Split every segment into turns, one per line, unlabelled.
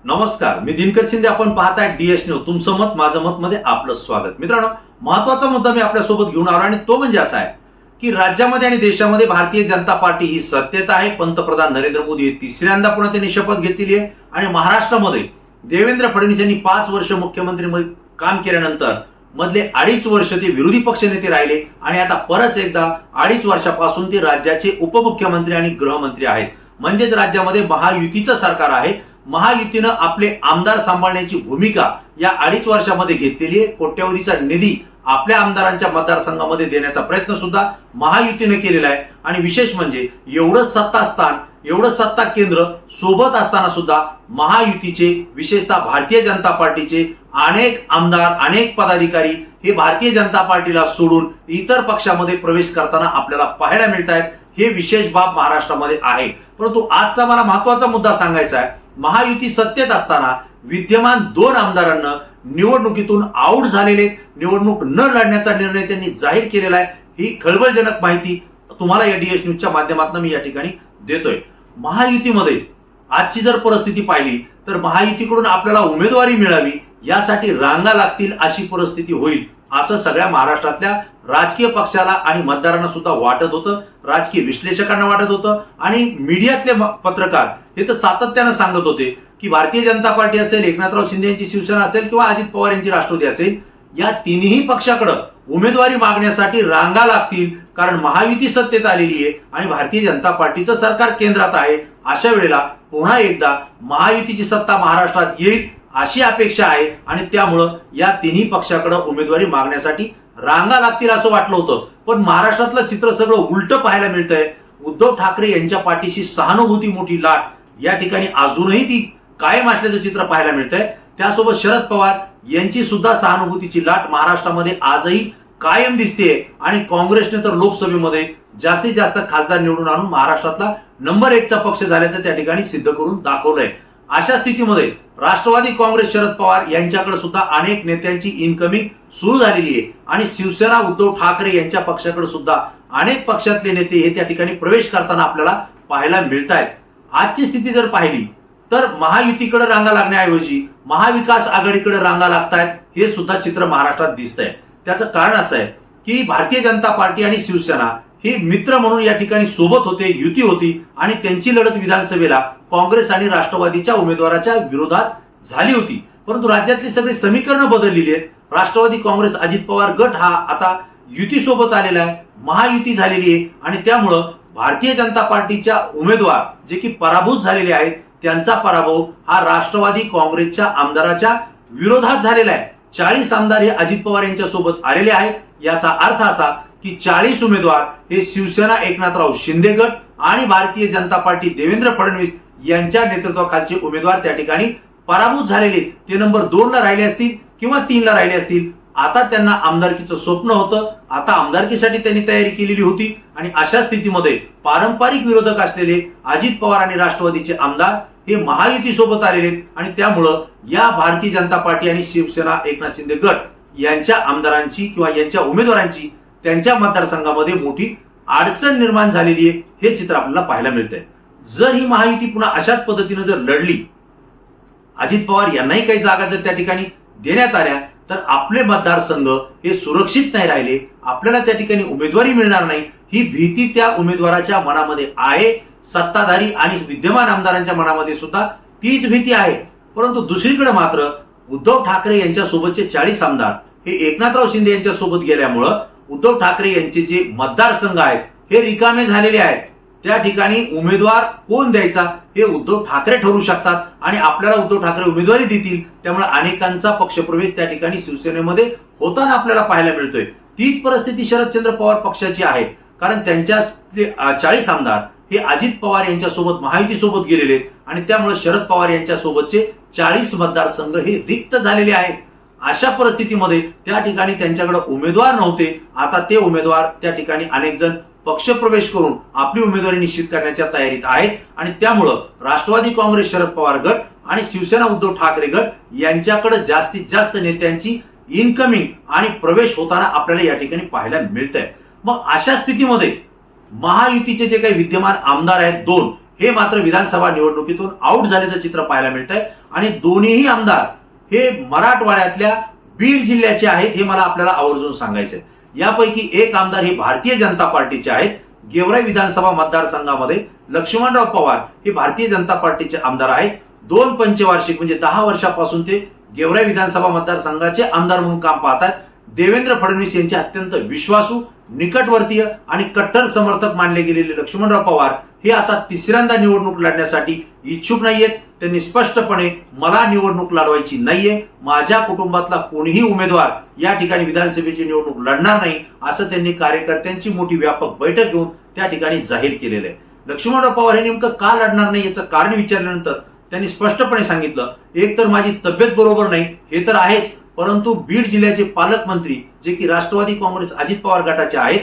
नमस्कार, मी दिनकर शिंदे. आपण पाहताय डीएस न्यूज. तुमचं मत माझं मत मध्ये आपलं स्वागत. मित्रांनो, महत्वाचा मुद्दा मी आपल्यासोबत घेऊन आलो आणि तो म्हणजे असा आहे की राज्यामध्ये आणि देशामध्ये भारतीय जनता पार्टी ही सत्तेत आहे. पंतप्रधान नरेंद्र मोदी तिसऱ्यांदा पुन्हा त्यांनी शपथ घेतलेली आहे आणि महाराष्ट्रामध्ये देवेंद्र फडणवीस यांनी 5 वर्ष मुख्यमंत्री काम केल्यानंतर मधले 2.5 वर्ष ते विरोधी पक्षनेते राहिले आणि आता परत एकदा 2.5 वर्षापासून ते राज्याचे उपमुख्यमंत्री आणि गृहमंत्री आहेत. म्हणजेच राज्यामध्ये महायुतीचं सरकार आहे. महायुतीनं आपले आमदार सांभाळण्याची भूमिका या 2.5 वर्षामध्ये घेतलेली आहे. कोट्यवधीचा निधी आपल्या आमदारांच्या मतदारसंघामध्ये देण्याचा प्रयत्न सुद्धा महायुतीने केलेला आहे आणि विशेष म्हणजे एवढं सत्तास्थान, एवढं सत्ता केंद्र सोबत असताना सुद्धा महायुतीचे, विशेषतः भारतीय जनता पार्टीचे अनेक आमदार, अनेक पदाधिकारी हे भारतीय जनता पार्टीला सोडून इतर पक्षामध्ये प्रवेश करताना आपल्याला पाहायला मिळत आहेत. हे विशेष बाब महाराष्ट्रामध्ये आहे. परंतु आजचा मला महत्वाचा मुद्दा सांगायचा आहे. महायुती सत्तेत असताना विद्यमान 2 आमदारांना निवडणुकीतून आऊट झालेले, निवडणूक न लढण्याचा निर्णय त्यांनी जाहीर केलेला आहे. ही खळबळजनक माहिती तुम्हाला या डीएस न्यूजच्या माध्यमातून मी या ठिकाणी देतोय. महायुतीमध्ये आजची जर परिस्थिती पाहिली तर महायुतीकडून आपल्याला उमेदवारी मिळावी यासाठी रांगा लागतील अशी परिस्थिती होईल असं सगळ्या महाराष्ट्रातल्या राजकीय पक्षाला आणि मतदारांना सुद्धा वाटत होतं, राजकीय विश्लेषकांना वाटत होतं आणि मीडियातले पत्रकार हे तर सातत्यानं सांगत होते की भारतीय जनता पार्टी असेल, एकनाथराव शिंदे यांची शिवसेना असेल किंवा अजित पवार यांची राष्ट्रवादी असेल, या तिन्ही पक्षाकडे उमेदवारी मागण्यासाठी रांगा लागतील. कारण महायुती सत्तेत आलेली आहे आणि भारतीय जनता पार्टीचं सरकार केंद्रात आहे. अशा वेळेला पुन्हा एकदा महायुतीची सत्ता महाराष्ट्रात येईल अशी अपेक्षा आहे आणि त्यामुळं या तिन्ही पक्षाकडे उमेदवारी मागण्यासाठी रांगा लागतील असं वाटलं होतं. पण महाराष्ट्रातलं चित्र सगळं उलट पाहायला मिळतंय. उद्धव ठाकरे यांच्या पाठीशी सहानुभूती मोठी लाट या ठिकाणी अजूनही ती कायम असल्याचं चित्र पाहायला मिळतंय. त्यासोबत शरद पवार यांची सुद्धा सहानुभूतीची लाट महाराष्ट्रामध्ये आजही कायम दिसते आणि काँग्रेसने तर लोकसभेमध्ये जास्तीत जास्त खासदार निवडून आणून महाराष्ट्रातला नंबर 1 चा पक्ष झाल्याचं त्या ठिकाणी सिद्ध करून दाखवलंय. अशा स्थितीमध्ये राष्ट्रवादी काँग्रेस शरद पवार यांच्याकडे सुद्धा अनेक नेत्यांची इनकमिंग सुरू झालेली आहे आणि शिवसेना उद्धव ठाकरे यांच्या पक्षाकडे सुद्धा अनेक पक्षातले नेते हे त्या ठिकाणी प्रवेश करताना आपल्याला पाहायला मिळत आहेत. आजची स्थिती जर पाहिली तर महायुतीकडे रांगा लागण्याऐवजी महाविकास आघाडीकडे रांगा लागतायत हे सुद्धा चित्र महाराष्ट्रात दिसतंय. त्याचं कारण असं आहे की भारतीय जनता पार्टी आणि शिवसेना हे मित्र म्हणून या ठिकाणी सोबत होते, युती होती आणि त्यांची लढत विधानसभेला काँग्रेस आणि राष्ट्रवादीच्या उमेदवाराच्या विरोधात झाली होती. परंतु राज्यातली सगळी समीकरणं बदललेली आहेत. राष्ट्रवादी काँग्रेस अजित पवार गट हा आता युती सोबत आलेला आहे, महायुती झालेली आहे आणि त्यामुळं भारतीय जनता पार्टीच्या उमेदवार जे की पराभूत झालेले आहेत त्यांचा पराभव हा राष्ट्रवादी काँग्रेसच्या आमदाराच्या विरोधात झालेला आहे. 40 आमदार हे अजित पवार यांच्या सोबत आलेले आहेत. याचा अर्थ असा की 40 उमेदवार हे शिवसेना एकनाथराव शिंदे गट आणि भारतीय जनता पार्टी देवेंद्र फडणवीस यांच्या नेतृत्वाखालचे उमेदवार त्या ठिकाणी पराभूत झालेले. ते नंबर 2 ला राहिले असतील किंवा 3 ला राहिले असतील. आता त्यांना आमदारकीचं स्वप्न होतं. आता आमदारकीसाठी त्यांनी तयारी केलेली होती आणि अशा स्थितीमध्ये पारंपरिक विरोधक असलेले अजित पवार आणि राष्ट्रवादीचे आमदार हे महायुती सोबत आलेले आणि त्यामुळं या भारतीय जनता पार्टी आणि शिवसेना एकनाथ शिंदे गट यांच्या आमदारांची किंवा यांच्या उमेदवारांची त्यांच्या मतदारसंघामध्ये मोठी अडचण निर्माण झालेली आहे. हे चित्र आपल्याला पाहायला मिळतंय. जर ही महायुती पुन्हा अशाच पद्धतीने जर लढली, अजित पवार यांनाही काही जागा जर त्या ठिकाणी देण्यात आल्या तर आपले मतदारसंघ हे सुरक्षित नाही राहिले, आपल्याला त्या ठिकाणी उमेदवारी मिळणार नाही ही भीती त्या उमेदवाराच्या मनामध्ये आहे. सत्ताधारी आणि विद्यमान आमदारांच्या मनामध्ये सुद्धा तीच भीती आहे. परंतु दुसरीकडे मात्र उद्धव ठाकरे यांच्या सोबतचे 40 आमदार हे एकनाथराव शिंदे यांच्या सोबत गेल्यामुळं उद्धव ठाकरे यांचे जे मतदारसंघ आहेत हे रिकामे झालेले आहेत. त्या ठिकाणी उमेदवार कोण द्यायचा हे उद्धव ठाकरे ठरवू शकतात आणि आपल्याला उद्धव ठाकरे उमेदवारी देतील. त्यामुळे अनेकांचा पक्षप्रवेश त्या ठिकाणी शिवसेनेमध्ये होताना आपल्याला पाहायला मिळतोय. तीच परिस्थिती शरदचंद्र पवार पक्षाची आहे. कारण त्यांच्यातले 40 आमदार हे अजित पवार यांच्या सोबत महायुती सोबत गेलेले आहेत आणि त्यामुळे शरद पवार यांच्या सोबतचे 40 मतदारसंघ हे रिक्त झालेले आहेत. अशा परिस्थितीमध्ये त्या ठिकाणी त्यांच्याकडे उमेदवार नव्हते. आता ते उमेदवार त्या ठिकाणी अनेक जण पक्षप्रवेश करून आपली उमेदवारी निश्चित करण्याच्या तयारीत आहेत आणि त्यामुळं राष्ट्रवादी काँग्रेस शरद पवार गट आणि शिवसेना उद्धव ठाकरे गट यांच्याकडे जास्तीत जास्त नेत्यांची इनकमिंग आणि प्रवेश होताना आपल्याला या ठिकाणी पाहायला मिळतंय. मग अशा स्थितीमध्ये महायुतीचे जे काही विद्यमान आमदार आहेत 2 हे मात्र विधानसभा निवडणुकीतून आऊट झाल्याचं चित्र पाहायला मिळत आहे आणि दोन्हीही आमदार हे मराठवाड्यातल्या बीड जिल्ह्याचे आहेत हे मला आपल्याला आवर्जून सांगायचंय। यापैकी एक आमदार हे भारतीय जनता पार्टीचे आहेत। गेवराई विधानसभा मतदारसंघामध्ये लक्ष्मणराव पवार हे भारतीय जनता पार्टीचे आमदार आहेत। 2 पंचवार्षिक म्हणजे 10 वर्षापासून ते गेवराई विधानसभा मतदारसंघाचे आमदार म्हणून काम पाहतात। देवेंद्र फडणवीस यांचे अत्यंत विश्वासू, निकटवर्तीय आणि कट्टर समर्थक मानले गेलेले लक्ष्मणराव पवार हे आता तिसऱ्यांदा निवडणूक लढण्यासाठी इच्छुक नाहीयेत। त्यांनी स्पष्टपणे मला निवडणूक लढवायची नाहीये, माझ्या कुटुंबातला कोणीही उमेदवार या ठिकाणी विधानसभेची निवडणूक लढणार नाही असं त्यांनी कार्यकर्त्यांची मोठी व्यापक बैठक घेऊन त्या ठिकाणी जाहीर केलेलं आहे। लक्ष्मणराव पवार हे नेमकं का लढणार नाही याचं कारण विचारल्यानंतर त्यांनी स्पष्टपणे सांगितलं, एक तर माझी तब्येत बरोबर नाही हे तर आहेच, परंतु बीड जिल्ह्याचे पालकमंत्री जे की राष्ट्रवादी काँग्रेस अजित पवार गटाचे आहेत,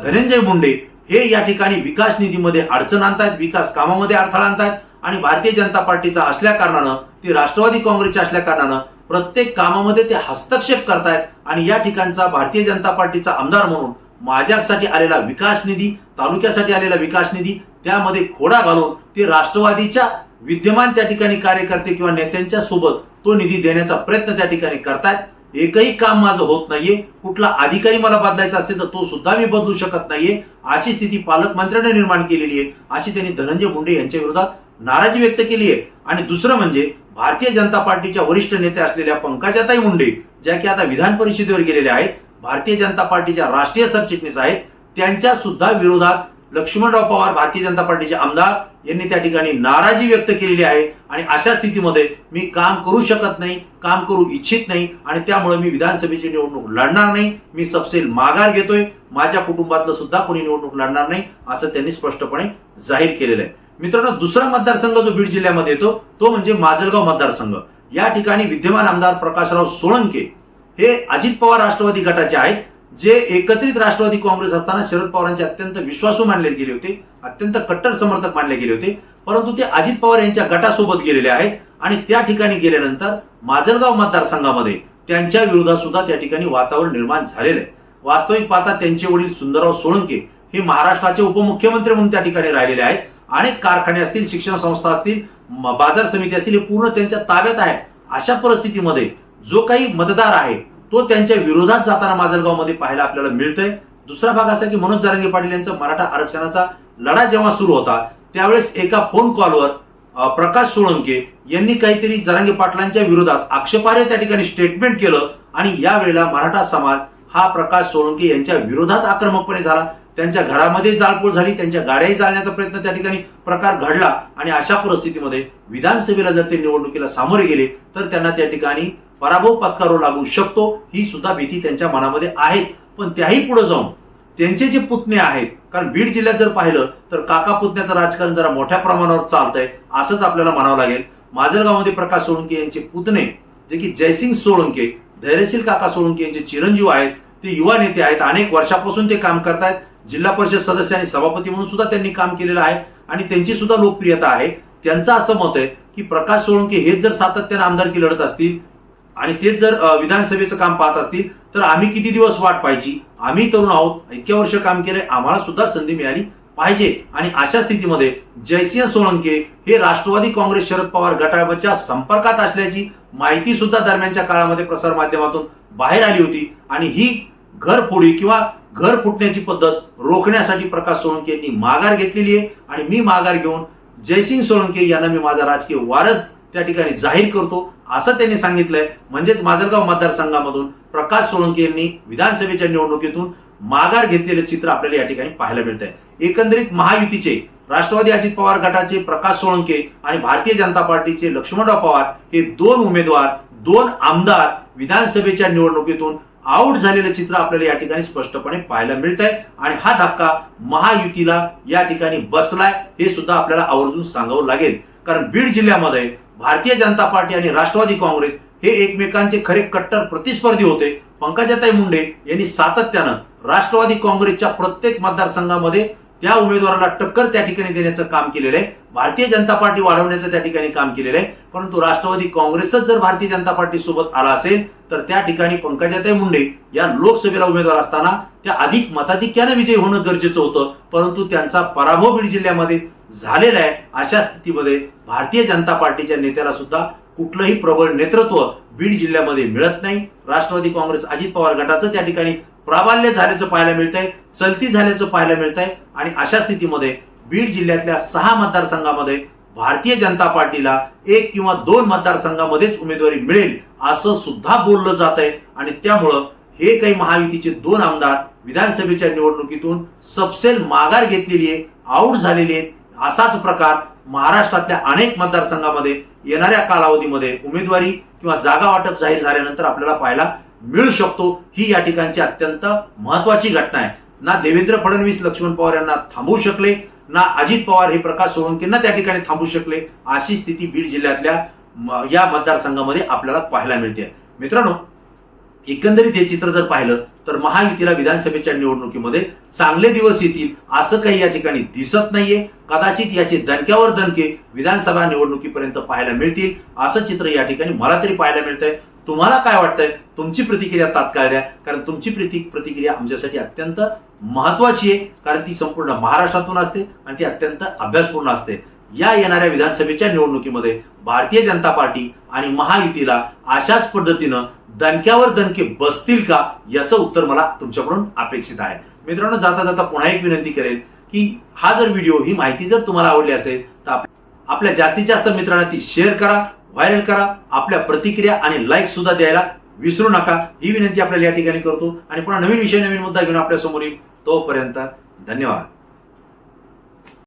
धनंजय मुंडे हे या ठिकाणी विकास निधीमध्ये अडचण आणतायत, विकास कामामध्ये अडथळा आणतायत आणि भारतीय जनता पार्टीचा असल्या कारणानं, ते राष्ट्रवादी काँग्रेसचे असल्या कारणानं प्रत्येक कामामध्ये ते हस्तक्षेप करतायत आणि या ठिकाणचा भारतीय जनता पार्टीचा आमदार म्हणून माझ्यासाठी आलेला विकास निधी, तालुक्यासाठी आलेला विकास निधी त्यामध्ये खोडा घालून ते राष्ट्रवादीच्या विद्यमान त्या ठिकाणी कार्यकर्ते किंवा नेत्यांच्या सोबत तो निधी देण्याचा प्रयत्न त्या ठिकाणी करतायत। एकही काम माझं होत नाहीये, कुठला अधिकारी मला बदलायचा असेल तर तो सुद्धा मी बदलू शकत नाहीये, अशी स्थिती पालकमंत्र्यांनी निर्माण केलेली आहे, अशी त्यांनी धनंजय मुंडे यांच्या विरोधात नाराजी व्यक्त केली आहे। आणि दुसरं म्हणजे भारतीय जनता पार्टीच्या वरिष्ठ नेत्या असलेल्या पंकजाताई मुंडे ज्या की आता विधान परिषदेवर गेलेल्या आहेत, भारतीय जनता पार्टीच्या राष्ट्रीय सरचिटणीस आहेत, त्यांच्या सुद्धा विरोधात लक्ष्मणराव पवार भारतीय जनता पार्टीचे आमदार यांनी त्या ठिकाणी नाराजी व्यक्त केलेली आहे। आणि अशा स्थितीमध्ये मी काम करू शकत नाही, काम करू इच्छित नाही आणि त्यामुळे मी विधानसभेची निवडणूक लढणार नाही, मी सपसेल माघार घेतोय, माझ्या कुटुंबातलं सुद्धा कोणी निवडणूक लढणार नाही असं त्यांनी स्पष्टपणे जाहीर केलेलं आहे। मित्रांनो, दुसरा मतदारसंघ जो बीड जिल्ह्यामध्ये येतो तो म्हणजे माजलगाव मतदारसंघ। या ठिकाणी विद्यमान आमदार प्रकाशराव सोळंके हे अजित पवार राष्ट्रवादी गटाचे आहेत, जे एकत्रित राष्ट्रवादी काँग्रेस असताना शरद पवारांचे अत्यंत विश्वासू मानले गेले होते, अत्यंत कट्टर समर्थक मानले गेले होते, परंतु ते अजित पवार यांच्या गटासोबत गेलेले आहेत आणि त्या ठिकाणी गेल्यानंतर माजलगाव मतदारसंघामध्ये त्यांच्या विरोधात सुद्धा त्या ठिकाणी वातावरण निर्माण झालेलं आहे। वास्तविक पाहता त्यांचे वडील सुंदरराव सोळंके हे महाराष्ट्राचे उपमुख्यमंत्री म्हणून त्या ठिकाणी राहिलेले आहेत। अनेक कारखाने असतील, शिक्षण संस्था असतील, बाजार समिती असतील, हे पूर्ण त्यांच्या ताब्यात आहे। अशा परिस्थितीमध्ये जो काही मतदार आहे तो त्यांच्या विरोधात जाताना माजलगावमध्ये पाहायला आपल्याला मिळतंय। दुसरा भाग असा की मनोज जरांगे पाटील यांचा मराठा आरक्षणाचा लढा जेव्हा सुरू होता त्यावेळेस एका फोन कॉलवर प्रकाश सोळंके यांनी काहीतरी जरांगे पाटलांच्या विरोधात आक्षेपार्ह त्या ठिकाणी स्टेटमेंट केलं आणि यावेळेला मराठा समाज हा प्रकाश सोळंके यांच्या विरोधात आक्रमकपणे झाला। त्यांच्या घरामध्ये जाळपोळ झाली, त्यांच्या गाड्याही जाळण्याचा प्रयत्न त्या ठिकाणी प्रकार घडला आणि अशा परिस्थितीमध्ये विधानसभेला जर ते निवडणुकीला सामोरे गेले तर त्यांना त्या ठिकाणी पराभव पत्करावा लागू शकतो, ही सुद्धा भीती त्यांच्या मनामध्ये आहेच। पण त्याही पुढे जाऊन त्यांचे जे पुतणे आहेत, कारण बीड जिल्ह्यात जर पाहिलं तर काका पुतण्याचं राजकारण जरा मोठ्या प्रमाणावर चालतंय असंच आपल्याला म्हणावं लागेल। माजलगावमध्ये प्रकाश सोळंके यांचे पुतणे जे की जयसिंग सोळंके, धैर्यशील काका सोळंके यांचे चिरंजीव आहेत, ते युवा नेते आहेत, अनेक वर्षापासून ते काम करतायत, जिल्हा परिषद सदस्य आणि सभापती म्हणून सुद्धा त्यांनी काम केलेलं आहे आणि त्यांची सुद्धा लोकप्रियता आहे। त्यांचं असं मत आहे की प्रकाश सोळंके हेच जर सातत्याने आमदारकी लढत असतील आणि तेच जर विधानसभेचं काम पाहत असतील तर आम्ही किती दिवस वाट पाहायची, आम्ही तरुण आहोत, इतक्या वर्ष काम केलंय, आम्हाला सुद्धा संधी मिळाली पाहिजे। आणि अशा स्थितीमध्ये जयसिंह सोळंके हे राष्ट्रवादी काँग्रेस शरद पवार गटाच्या संपर्कात असल्याची माहिती सुद्धा दरम्यानच्या काळामध्ये प्रसार माध्यमातून बाहेर आली होती आणि ही घरफोडी किंवा घर फुटण्याची पद्धत रोखण्यासाठी प्रकाश सोळंके यांनी माघार घेतलेली आहे आणि मी माघार घेऊन जयसिंह सोळंके यांना मी माझा राजकीय वारस त्या ठिकाणी जाहीर करतो असं त्यांनी सांगितलंय। म्हणजेच माजलगाव मतदारसंघामधून प्रकाश सोळंके यांनी विधानसभेच्या निवडणुकीतून माघार घेतलेलं चित्र आपल्याला या ठिकाणी पाहायला मिळत आहे। एकंदरीत महायुतीचे राष्ट्रवादी अजित पवार गटाचे प्रकाश सोळंके आणि भारतीय जनता पार्टीचे लक्ष्मणराव पवार हे 2 उमेदवार, 2 आमदार विधानसभेच्या निवडणुकीतून आऊट झालेलं चित्र आपल्याला या ठिकाणी स्पष्टपणे पाहायला मिळत आहे आणि हा धक्का महायुतीला या ठिकाणी बसलाय हे सुद्धा आपल्याला आवर्जून सांगावं लागेल। कारण बीड जिल्ह्यामध्ये भारतीय जनता पार्टी आणि राष्ट्रवादी काँग्रेस हे एकमेकांचे खरे कट्टर प्रतिस्पर्धी होते। पंकजाताई मुंडे यांनी सातत्यानं राष्ट्रवादी काँग्रेसच्या प्रत्येक मतदारसंघामध्ये त्या उमेदवाराला टक्कर त्या ठिकाणी देण्याचं काम केलेलं आहे, भारतीय जनता पार्टी वाढवण्याचं त्या ठिकाणी काम केलेलं आहे। परंतु राष्ट्रवादी काँग्रेसच जर भारतीय जनता पार्टी सोबत आला असेल तर त्या ठिकाणी पंकजाताई मुंडे या लोकसभेला उमेदवार असताना त्या अधिक मताधिक्याने विजयी होणं गरजेचं होतं, परंतु त्यांचा पराभव बीड जिल्ह्यामध्ये झालेला आहे. अशा स्थितीमध्ये भारतीय जनता पार्टीच्या नेत्याला सुद्धा कुठलंही प्रबळ नेतृत्व बीड जिल्ह्यामध्ये मिळत नाही. राष्ट्रवादी काँग्रेस अजित पवार गटाचं त्या ठिकाणी प्राबल्य झाल्याचं पाहायला मिळतंय, चलती झाल्याचं पाहायला मिळतंय. आणि अशा स्थितीमध्ये बीड जिल्ह्यातल्या 6 मतदारसंघामध्ये भारतीय जनता पार्टीला 1 किंवा 2 मतदारसंघामध्येच उमेदवारी मिळेल असं सुद्धा बोललं जात आहे. आणि त्यामुळं हे काही महायुतीचे 2 आमदार विधानसभेच्या निवडणुकीतून सपसेल माघार घेतलेली आहे, आऊट झालेली आहेत. असाच प्रकार महाराष्ट्रातल्या अनेक मतदारसंघामध्ये येणाऱ्या कालावधीमध्ये उमेदवारी किंवा जागा वाटप जाहीर झाल्यानंतर आपल्याला पाहायला मिळू शकतो. ही या ठिकाणची अत्यंत महत्वाची घटना आहे. ना देवेंद्र फडणवीस लक्ष्मण पवार यांना थांबवू शकले, ना अजित पवार हे प्रकाश सोळंकेंना त्या ठिकाणी थांबवू शकले. अशी स्थिती बीड जिल्ह्यातल्या या मतदारसंघामध्ये आपल्याला पाहायला मिळते. मित्रांनो, एकंदरीत हे चित्र जर पाहिलं तर महायुतीला विधानसभेच्या निवडणुकीमध्ये चांगले दिवस येतील असं काही या ठिकाणी दिसत नाहीये. कदाचित याचे दणक्यावर दणके विधानसभा निवडणुकीपर्यंत पाहायला मिळतील असं चित्र या ठिकाणी मला तरी पाहायला मिळतंय. तुम्हाला काय वाटतंय? तुमची प्रतिक्रिया तात्काळ द्या, कारण तुमची प्रतिक्रिया आमच्यासाठी अत्यंत महत्वाची आहे, कारण ती संपूर्ण महाराष्ट्रातून असते आणि ती अत्यंत अभ्यासपूर्ण असते. या येणाऱ्या विधानसभेच्या निवडणुकीमध्ये भारतीय जनता पार्टी आणि महायुतीला अशाच पद्धतीनं दणक्यावर दणके बसतील का, याचं उत्तर मला तुमच्याकडून अपेक्षित आहे. मित्रांनो, जाता जाता पुन्हा एक विनंती करेल की हा जर व्हिडिओ, ही माहिती जर तुम्हाला आवडली असेल तर आपल्या जास्तीत जास्त मित्रांना ती शेअर करा, व्हायरल करा. आपल्या प्रतिक्रिया आणि लाईक सुद्धा द्यायला विसरू नका. ही विनंती आपल्याला या ठिकाणी करतो आणि पुन्हा नवीन विषय, नवीन मुद्दा घेऊन आपल्या समोर येईल. तोपर्यंत धन्यवाद.